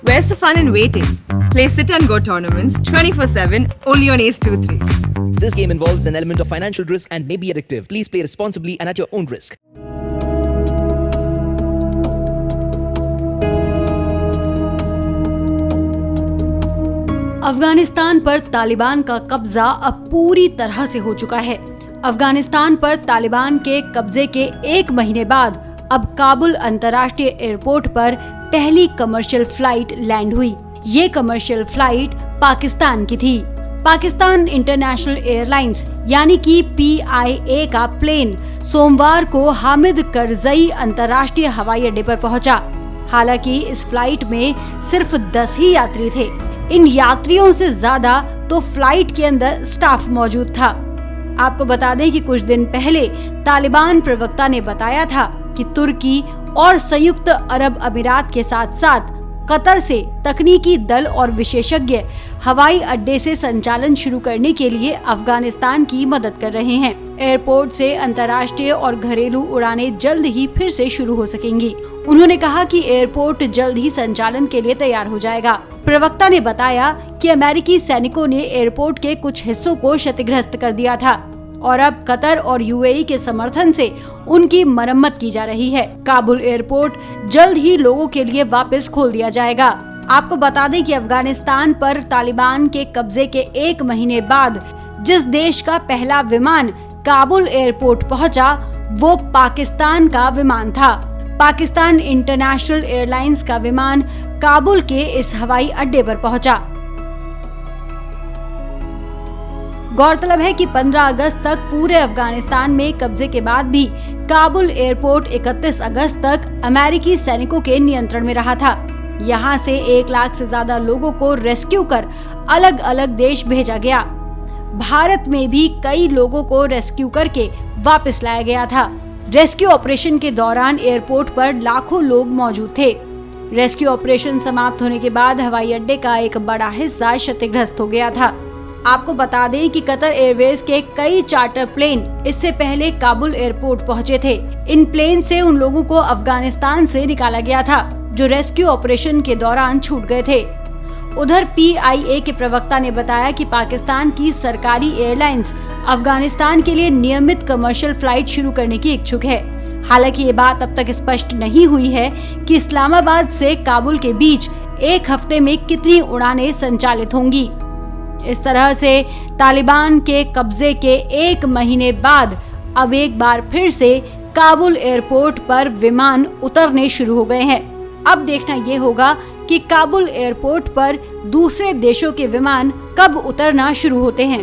Where's the fun in waiting? Play Sit and Go tournaments 24/7 only on Ace 2-3. This game involves an element of financial risk and may be addictive. Please play responsibly and at your own risk. Afghanistan पर तालिबान का कब्जा अब पूरी तरह से हो चुका है। अफगानिस्तान पर तालिबान के कब्जे के 1 महीने बाद अब काबुल अंतर्राष्ट्रीय एयरपोर्ट पर पहली कमर्शियल फ्लाइट लैंड हुई। ये कमर्शियल फ्लाइट पाकिस्तान की थी। पाकिस्तान इंटरनेशनल एयरलाइंस यानी कि PIA का प्लेन सोमवार को हामिद करजई अंतर्राष्ट्रीय हवाई अड्डे पर पहुंचा। हालांकि इस फ्लाइट में सिर्फ 10 ही यात्री थे। इन यात्रियों से ज्यादा तो फ्लाइट के अंदर स्टाफ मौजूद था। आपको बता दें कि कुछ दिन पहले तालिबान प्रवक्ता ने बताया था कि तुर्की और संयुक्त अरब अमीरात के साथ साथ कतर से तकनीकी दल और विशेषज्ञ हवाई अड्डे से संचालन शुरू करने के लिए अफगानिस्तान की मदद कर रहे हैं। एयरपोर्ट से अंतर्राष्ट्रीय और घरेलू उड़ानें जल्द ही फिर से शुरू हो सकेंगी। उन्होंने कहा कि एयरपोर्ट जल्द ही संचालन के लिए तैयार हो जाएगा। प्रवक्ता ने बताया कि अमेरिकी सैनिकों ने एयरपोर्ट के कुछ हिस्सों को क्षतिग्रस्त कर दिया था और अब कतर और UAE के समर्थन से उनकी मरम्मत की जा रही है। काबुल एयरपोर्ट जल्द ही लोगों के लिए वापस खोल दिया जाएगा। आपको बता दें कि अफगानिस्तान पर तालिबान के कब्जे के 1 महीने बाद जिस देश का पहला विमान काबुल एयरपोर्ट पहुंचा, वो पाकिस्तान का विमान था। पाकिस्तान इंटरनेशनल एयरलाइंस का विमान काबुल के इस हवाई अड्डे पर पहुंचा। गौरतलब है कि 15 अगस्त तक पूरे अफगानिस्तान में कब्जे के बाद भी काबुल एयरपोर्ट 31 अगस्त तक अमेरिकी सैनिकों के नियंत्रण में रहा था। यहां से 1 लाख से ज्यादा लोगों को रेस्क्यू कर अलग अलग देश भेजा गया। भारत में भी कई लोगों को रेस्क्यू करके वापस लाया गया था। रेस्क्यू ऑपरेशन के दौरान एयरपोर्ट पर लाखों लोग मौजूद थे। रेस्क्यू ऑपरेशन समाप्त होने के बाद हवाई अड्डे का एक बड़ा हिस्सा क्षतिग्रस्त हो गया था। आपको बता दें कि कतर एयरवेज के कई चार्टर प्लेन इससे पहले काबुल एयरपोर्ट पहुंचे थे। इन प्लेन से उन लोगों को अफगानिस्तान से निकाला गया था जो रेस्क्यू ऑपरेशन के दौरान छूट गए थे। उधर PIA के प्रवक्ता ने बताया कि पाकिस्तान की सरकारी एयरलाइंस अफगानिस्तान के लिए नियमित कमर्शियल फ्लाइट शुरू करने की इच्छुक है। हालांकि ये बात अब तक स्पष्ट नहीं हुई है कि इस्लामाबाद से काबुल के बीच 1 हफ्ते में कितनी उड़ानें संचालित होंगी। इस तरह से तालिबान के कब्जे के 1 महीने बाद अब एक बार फिर से काबुल एयरपोर्ट पर विमान उतरने शुरू हो गए हैं। अब देखना ये होगा कि काबुल एयरपोर्ट पर दूसरे देशों के विमान कब उतरना शुरू होते हैं।